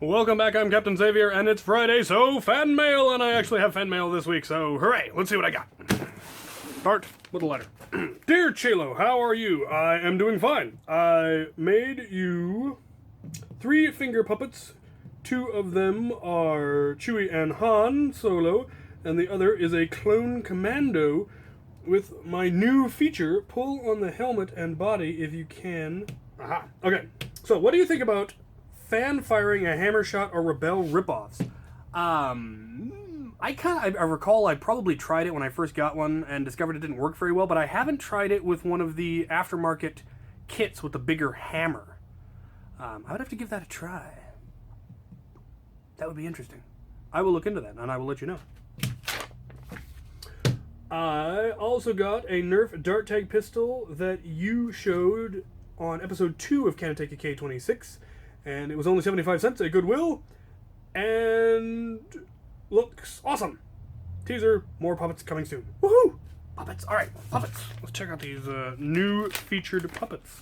Welcome back, I'm Captain Xavier, and it's Friday, so fan mail, and I actually have fan mail this week, so hooray, let's see what I got. Start with a letter. Dear Chaylo, how are you? I am doing fine. I made you 3 finger puppets. 2 of them are Chewie and Han Solo, and the other is a clone commando with my new feature, pull on the helmet and body if you can. Aha, okay. So what do you think about fan firing a hammer shot or Rebel ripoffs? I recall I probably tried it when I first got one and discovered it didn't work very well, but I haven't tried it with one of the aftermarket kits with the bigger hammer. I would have to give that a try. That would be interesting. I will look into that and I will let you know. I also got a Nerf dart tag pistol that you showed on episode 2 of Can It Take a K26, and it was only 75 cents at Goodwill, and looks awesome. Teaser, more puppets coming soon. Woohoo! Puppets, alright, puppets. Let's check out these new featured puppets.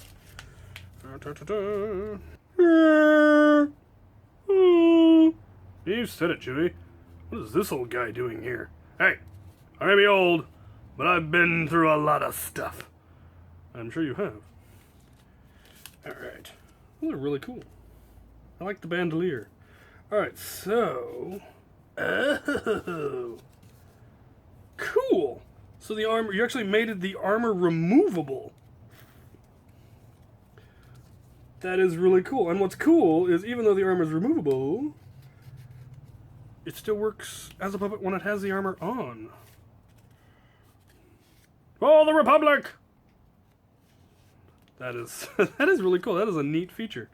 You said it, Chewie. What is this old guy doing here? Hey, I may be old, but I've been through a lot of stuff. I'm sure you have. Alright. Those are really cool. I like the bandolier. Alright, so... Oh! Cool! So the armor... You actually made the armor removable. That is really cool. And what's cool is even though the armor is removable, it still works as a puppet when it has the armor on. For the Republic! That is that is really cool. That is a neat feature.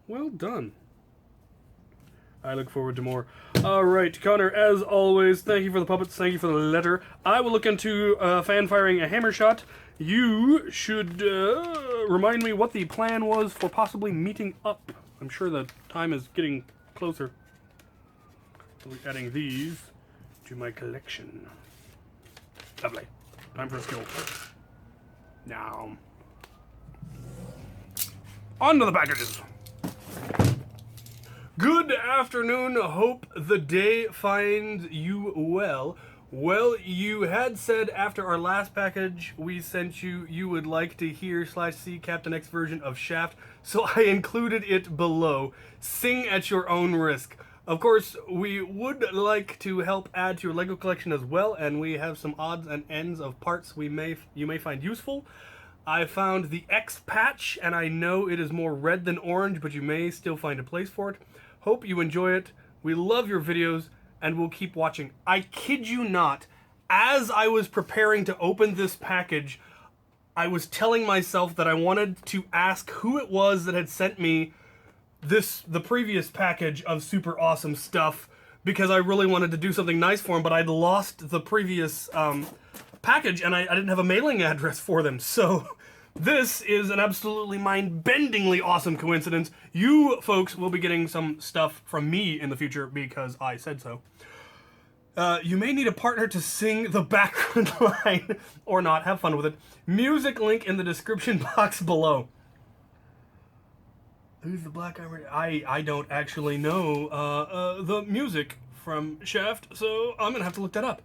Well done. I look forward to more. Alright, Connor, as always, thank you for the puppets, thank you for the letter. I will look into fan firing a hammer shot. You should remind me what the plan was for possibly meeting up. I'm sure the time is getting closer. I'll be adding these to my collection. Lovely. Time for a skill. Now, on to the packages. Good afternoon. Hope the day finds you well. Well, you had said after our last package we sent you, you would like to hear /see Captain X version of Shaft, so I included it below. Sing at your own risk. Of course, we would like to help add to your LEGO collection as well, and we have some odds and ends of parts you may find useful. I found the X patch, and I know it is more red than orange, but you may still find a place for it. Hope you enjoy it. We love your videos, and we'll keep watching. I kid you not, as I was preparing to open this package, I was telling myself that I wanted to ask who it was that had sent me the previous package of super awesome stuff, because I really wanted to do something nice for them, but I'd lost the previous package and I didn't have a mailing address for them. So this is an absolutely mind-bendingly awesome coincidence. You folks will be getting some stuff from me in the future because I said so. You may need a partner to sing the background line or not. Have fun with it. Music link in the description box below. Who's the Black Armored? I don't actually know the music from Shaft, so I'm gonna have to look that up.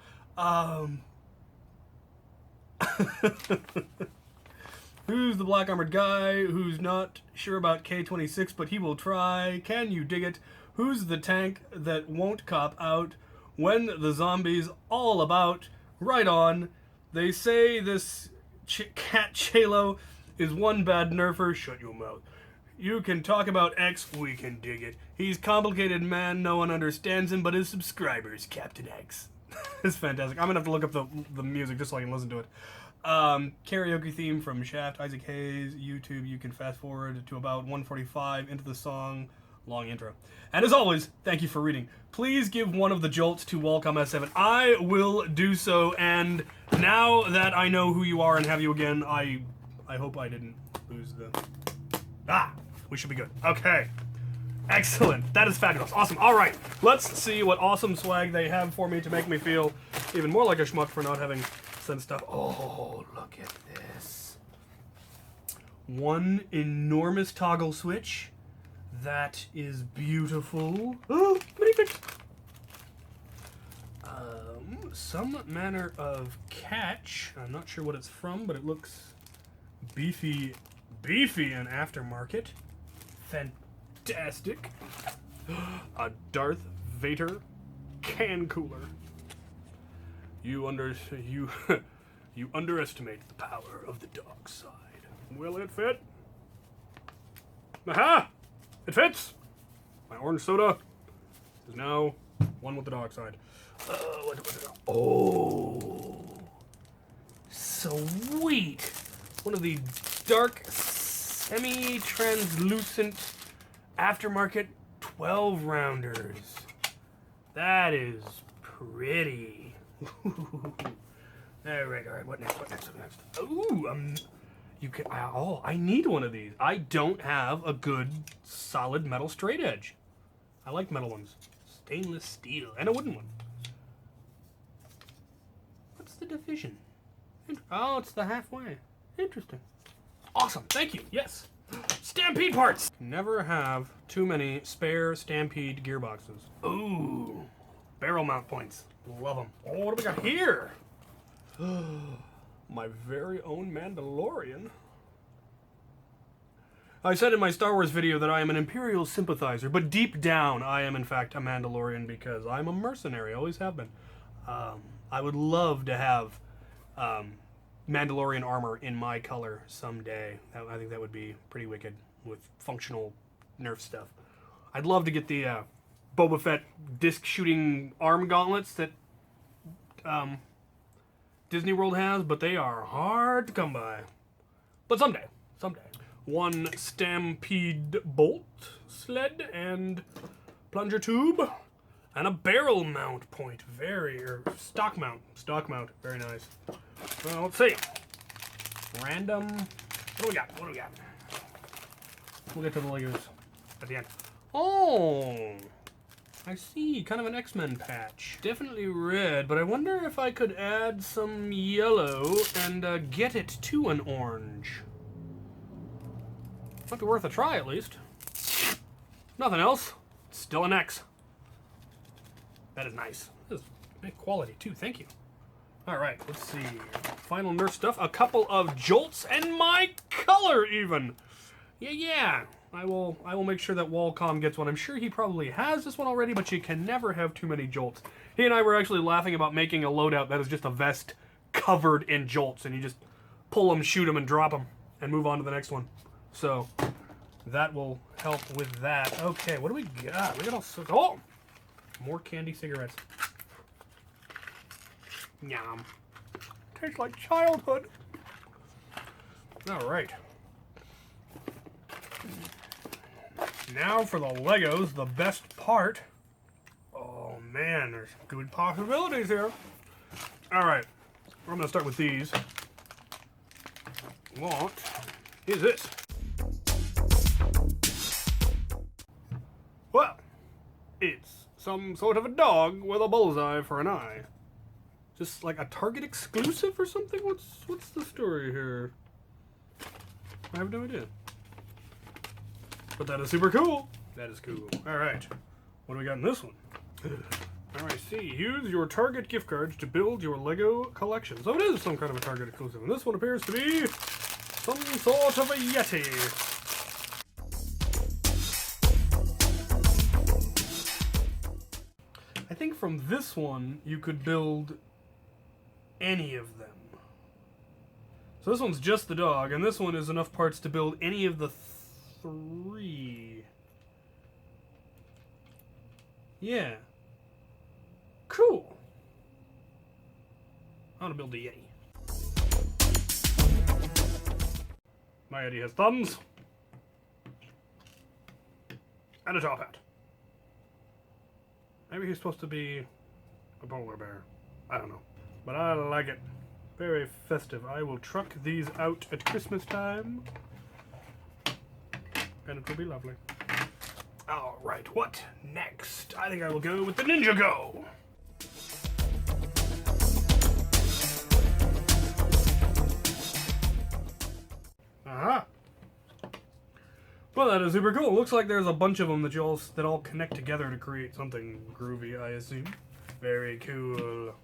Who's the Black Armored guy who's not sure about K26, but he will try? Can you dig it? Who's the tank that won't cop out when the zombies all about? Right on. They say this cat Chaylo is one bad nerfer. Shut your mouth. You can talk about X, we can dig it. He's complicated man, no one understands him but his subscribers, Captain X. It's fantastic. I'm gonna have to look up the music just so I can listen to it. Karaoke theme from Shaft, Isaac Hayes, YouTube. You can fast forward to about 1:45 into the song, long intro. And as always, thank you for reading. Please give one of the jolts to Wallcom S7. I will do so, and now that I know who you are and have you again, I hope I didn't lose the... We should be good. Okay. Excellent. That is fabulous. Awesome. All right. Let's see what awesome swag they have for me to make me feel even more like a schmuck for not having sent stuff. Oh, look at this. One enormous toggle switch. That is beautiful. Oh, minifig. Some manner of catch. I'm not sure what it's from, but it looks beefy and aftermarket. Fantastic. A Darth Vader can cooler. You underestimate the power of the dark side. Will it fit? Aha! It fits! My orange soda is now one with the dark side. Oh, sweet! One of the dark, semi-translucent aftermarket 12 rounders. That is pretty. All right. What next? Ooh, I need one of these. I don't have a good, solid metal straight edge. I like metal ones. Stainless steel and a wooden one. What's the division? Oh, it's the halfway. Interesting. Awesome. Thank you. Yes. Stampede parts. Never have too many spare Stampede gearboxes. Ooh. Barrel mount points. Love them. Oh, what do we got here? My very own Mandalorian. I said in my Star Wars video that I am an Imperial sympathizer, but deep down I am in fact a Mandalorian because I'm a mercenary, always have been. I would love to have Mandalorian armor in my color someday. I think that would be pretty wicked with functional Nerf stuff. I'd love to get the Boba Fett disc shooting arm gauntlets that Disney World has, but they are hard to come by. But someday. One Stampede bolt sled and plunger tube and a barrel mount point. Stock mount, very nice. Well, let's see. Random. What do we got? We'll get to the Legos at the end. Oh, I see. Kind of an X-Men patch. Definitely red, but I wonder if I could add some yellow and get it to an orange. Might be worth a try, at least. Nothing else. Still an X. That is nice. This is big quality, too. Thank you. All right, let's see. Final Nerf stuff. A couple of jolts and my color, even. Yeah. I will make sure that Walcom gets one. I'm sure he probably has this one already, but you can never have too many jolts. He and I were actually laughing about making a loadout that is just a vest covered in jolts, and you just pull them, shoot them, and drop them, and move on to the next one. So that will help with that. Okay, what do we got? We got all sorts. Oh, more candy cigarettes. Yum. Tastes like childhood. All right. Now for the Legos, the best part. Oh man, there's good possibilities here. All right, I'm gonna start with these. What is this? Well, it's some sort of a dog with a bullseye for an eye. Just like a Target exclusive or something? What's the story here? I have no idea. But that is super cool. That is cool. Alright. What do we got in this one? Alright, see. Use your Target gift cards to build your Lego collection. So it is some kind of a Target exclusive. And this one appears to be some sort of a Yeti. I think from this one, you could build any of them. So this one's just the dog, and this one is enough parts to build any of the three. Yeah. Cool. I want to build a Yeti. My Yeti has thumbs. And a top hat. Maybe he's supposed to be a polar bear. I don't know. But I like it. Very festive. I will truck these out at Christmas time. And it will be lovely. Alright, what next? I think I will go with the Ninjago. Well, that is super cool. Looks like there's a bunch of them that all connect together to create something groovy, I assume. Very cool.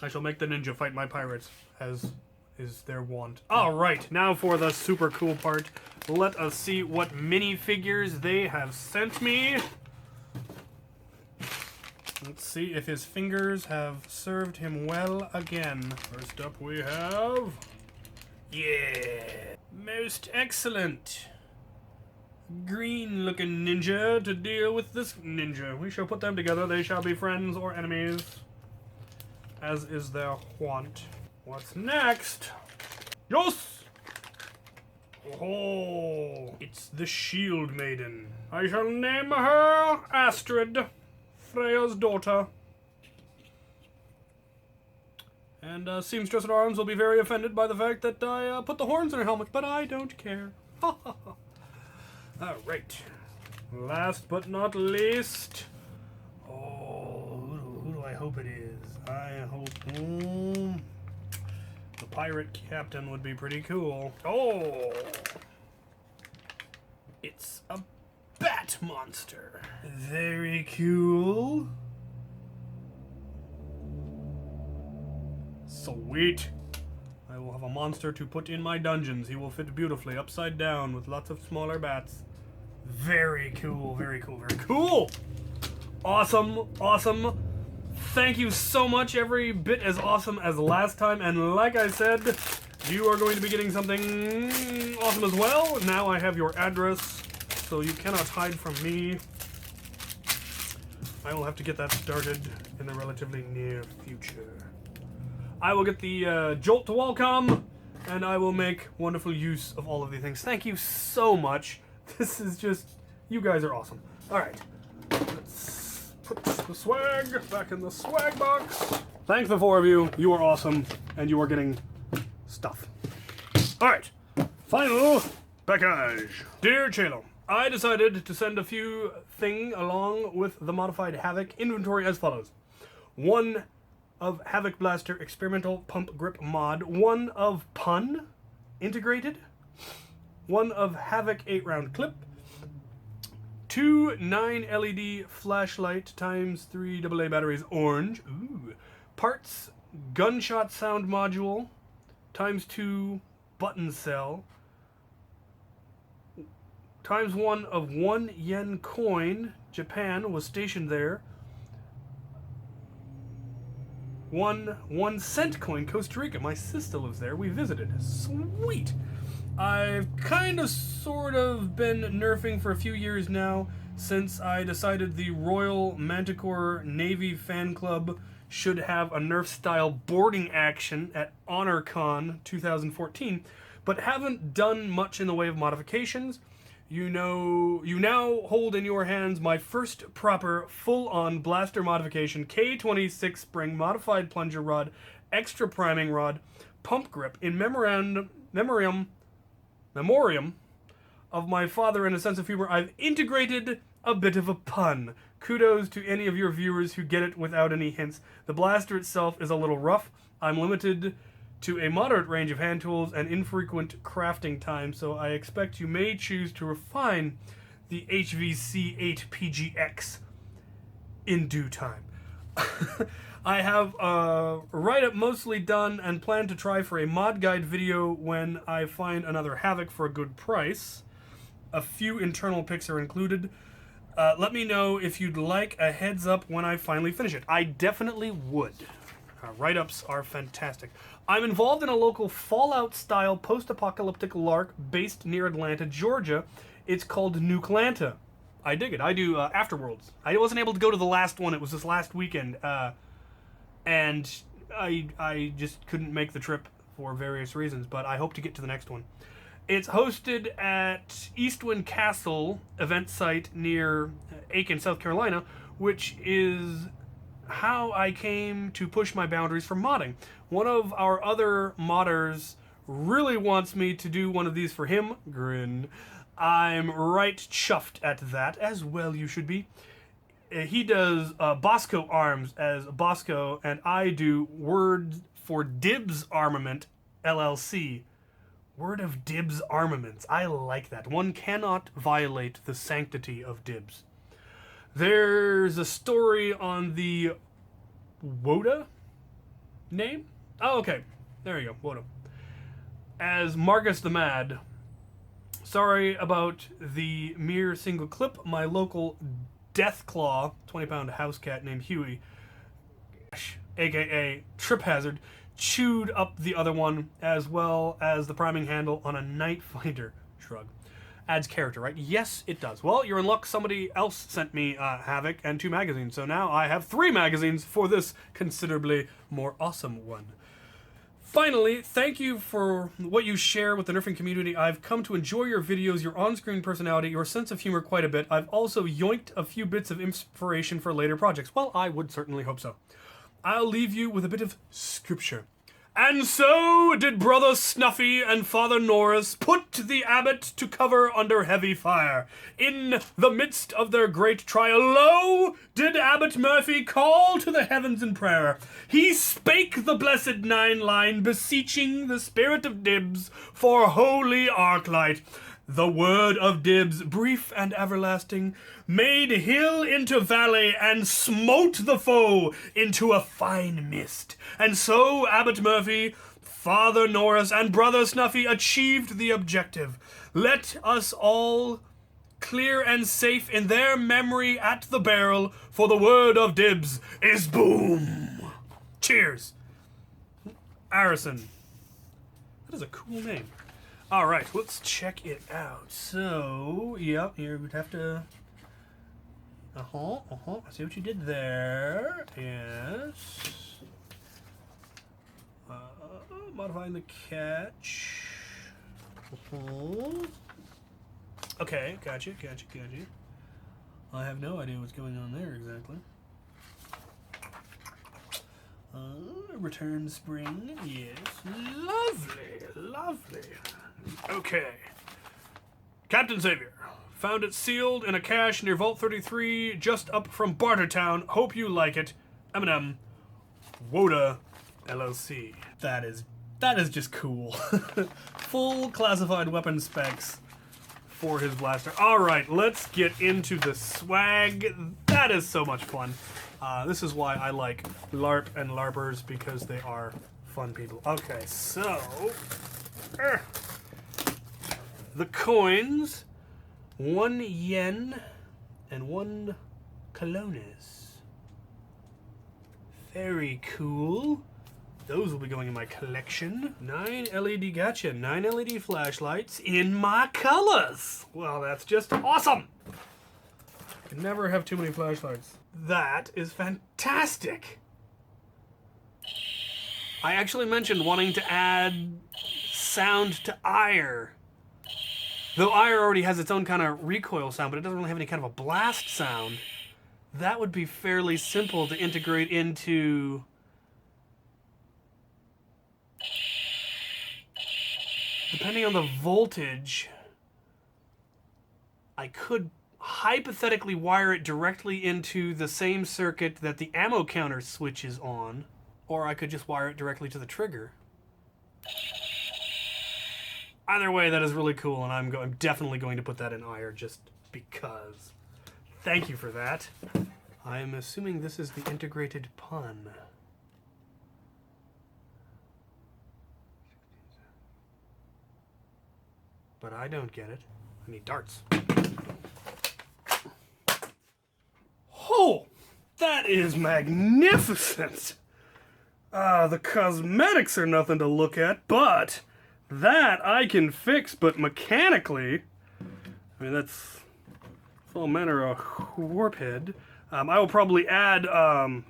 I shall make the ninja fight my pirates, as is their wont. Alright, now for the super cool part. Let us see what minifigures they have sent me. Let's see if his fingers have served him well again. First up we have... Yeah! Most excellent! Green-looking ninja to deal with this ninja. We shall put them together. They shall be friends or enemies, as is their wont. What's next? Yes! Oh, it's the Shield Maiden. I shall name her Astrid, Freya's daughter. And Seamstress at Arms will be very offended by the fact that I put the horns in her helmet, but I don't care. Alright. Last but not least. Oh, who do I hope it is? I hope... the pirate captain would be pretty cool. Oh! It's a bat monster. Very cool. Sweet. I will have a monster to put in my dungeons. He will fit beautifully upside down with lots of smaller bats. Very cool, very cool, very cool. Awesome, awesome. Thank you so much. Every bit as awesome as last time. And like I said, you are going to be getting something awesome as well. Now I have your address, so you cannot hide from me. I will have to get that started in the relatively near future. I will get the Jolt to Wallcom, and I will make wonderful use of all of these things. Thank you so much. This is just... You guys are awesome. Alright. Let's put the swag back in the swag box. Thanks, the four of you. You are awesome, and you are getting stuff. Alright. Final package. Dear Chaylo, I decided to send a few things along with the modified Havoc inventory as follows. 1 of Havoc Blaster Experimental Pump Grip Mod, 1 of Pun Integrated, 1 of Havoc 8-round clip, 2 9 LED flashlight times 3 AA batteries orange, parts gunshot sound module times 2 button cell, times 1 of 1 yen coin, Japan was stationed there, 1 cent coin, Costa Rica. My sister lives there. We visited. Sweet. I've kind of sort of been nerfing for a few years now since I decided the Royal Manticore Navy Fan Club should have a Nerf-style boarding action at HonorCon 2014, but haven't done much in the way of modifications. You now hold in your hands my first proper full-on blaster modification, K26 spring modified plunger rod, extra priming rod, pump grip in memoriam of my father and a sense of humor. I've integrated a bit of a pun. Kudos to any of your viewers who get it without any hints. The blaster itself is a little rough. I'm limited to a moderate range of hand tools and infrequent crafting time, so I expect you may choose to refine the HVC 8PGX in due time. I have a write-up mostly done and plan to try for a mod guide video when I find another Havoc for a good price. A few internal pics are included. Let me know if you'd like a heads up when I finally finish it. I definitely would. Write-ups are fantastic. I'm involved in a local Fallout-style post-apocalyptic LARP based near Atlanta, Georgia. It's called Nukelanta. I dig it. I do Afterworlds. I wasn't able to go to the last one. It was this last weekend. And I just couldn't make the trip for various reasons, but I hope to get to the next one. It's hosted at Eastwind Castle event site near Aiken, South Carolina, which is how I came to push my boundaries for modding. One of our other modders really wants me to do one of these for him. Grin. I'm right chuffed at that, as well you should be. He does Bosco Arms as Bosco, and I do Word for Dibs Armament, LLC. Word of Dibs armaments. I like that. One cannot violate the sanctity of Dibs. There's a story on the Woda name? Oh, okay. There you go. Woda. As Marcus the Mad. Sorry about the mere single clip. My local Deathclaw, 20-pound house cat named Huey, aka Trip Hazard, chewed up the other one, as well as the priming handle on a Night Finder. Shrug. Adds character, right? Yes, it does. Well, you're in luck. Somebody else sent me Havoc and 2 magazines, so now I have 3 magazines for this considerably more awesome one. Finally, thank you for what you share with the nerfing community. I've come to enjoy your videos, your on-screen personality, your sense of humor quite a bit. I've also yoinked a few bits of inspiration for later projects. Well, I would certainly hope so. I'll leave you with a bit of scripture. And so did Brother Snuffy and Father Norris put the abbot to cover under heavy fire. In the midst of their great trial, lo, did Abbot Murphy call to the heavens in prayer. He spake the blessed 9-line, beseeching the spirit of Dibs for holy arclight. The word of Dibs, brief and everlasting, made hill into valley and smote the foe into a fine mist. And so Abbot Murphy, Father Norris, and Brother Snuffy achieved the objective. Let us all clear and safe in their memory at the barrel, for the word of Dibs is boom. Cheers. Arison. That is a cool name. All right, let's check it out. So, yep, here we'd have to... I see what you did there. Yes. Modifying the catch. Okay, gotcha. I have no idea what's going on there exactly. Return spring, yes. Lovely. Okay. Captain Xavier. Found it sealed in a cache near Vault 33, just up from Bartertown. Hope you like it. M&M. Woda LLC. That is just cool. Full classified weapon specs for his blaster. Alright, let's get into the swag. That is so much fun. This is why I like LARP and LARPers, because they are fun people. Okay, so... the coins, 1 yen and 1 colones. Very cool. Those will be going in my collection. 9 LED, gotcha, 9 LED flashlights in my colors. Well, that's just awesome. Can never have too many flashlights. That is fantastic. I actually mentioned wanting to add sound to Ire. Though Ire already has its own kind of recoil sound, but it doesn't really have any kind of a blast sound. That would be fairly simple to integrate into... Depending on the voltage, I could hypothetically wire it directly into the same circuit that the ammo counter switches on, or I could just wire it directly to the trigger. Either way, that is really cool, and I'm definitely going to put that in Ire just because. Thank you for that. I'm assuming this is the integrated pun. But I don't get it. I need darts. Oh, that is magnificent. The cosmetics are nothing to look at, but that I can fix. But mechanically, I mean, that's all manner of warp head. I will probably add a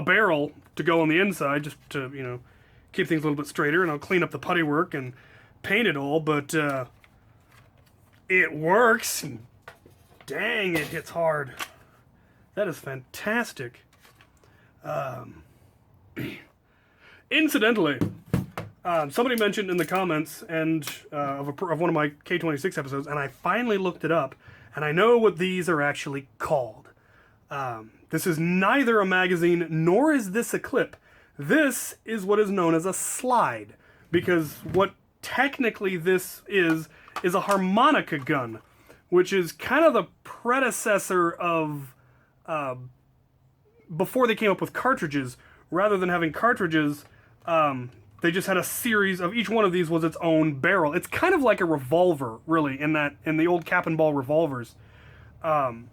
barrel to go on the inside just to, you know, keep things a little bit straighter, and I'll clean up the putty work and paint it all, but it works. Dang, it hits hard. That is fantastic. Incidentally, somebody mentioned in the comments and of one of my K26 episodes, and I finally looked it up, and I know what these are actually called. This is neither a magazine nor is this a clip. This is what is known as a slide, because what technically this is a harmonica gun, which is kind of the predecessor of before they came up with cartridges. Rather than having cartridges, they just had a series of, each one of these was its own barrel. It's kind of like a revolver, really, in the old cap and ball revolvers. And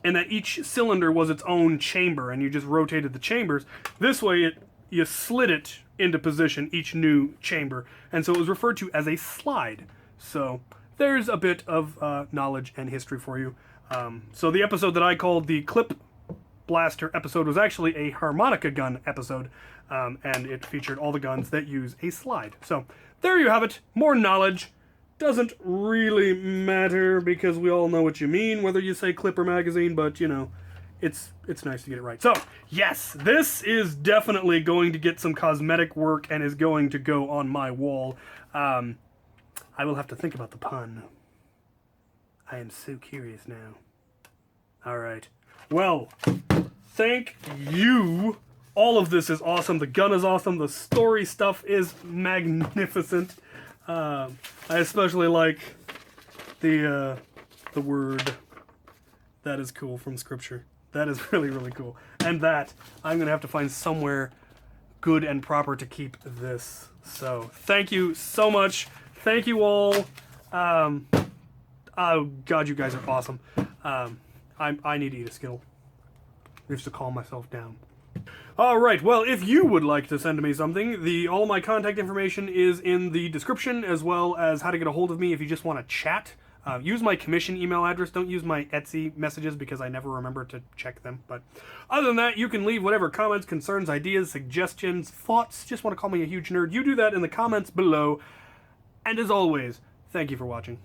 that each cylinder was its own chamber, and you just rotated the chambers. This way, you slid it into position, each new chamber, and so it was referred to as a slide. So there's a bit of knowledge and history for you. So the episode that I called the Clip Blaster episode was actually a harmonica gun episode, and it featured all the guns that use a slide. So there you have it. More knowledge. Doesn't really matter because we all know what you mean, whether you say clip or magazine, but you know, it's nice to get it right. So yes, this is definitely going to get some cosmetic work and is going to go on my wall. I will have to think about the pun. I am so curious now. All right. Well, thank you. All of this is awesome. The gun is awesome. The story stuff is magnificent. I especially like the word "that is cool" from Scripture. That is really, really cool. And that, I'm going to have to find somewhere good and proper to keep this. So, thank you so much. Thank you all. Oh, God, you guys are awesome. I need to eat a Skittle just to calm myself down. All right, well, if you would like to send me something, all my contact information is in the description, as well as how to get a hold of me if you just want to chat. Use my commission email address. Don't use my Etsy messages because I never remember to check them. But other than that, you can leave whatever comments, concerns, ideas, suggestions, thoughts. Just want to call me a huge nerd. You do that in the comments below. And as always, thank you for watching.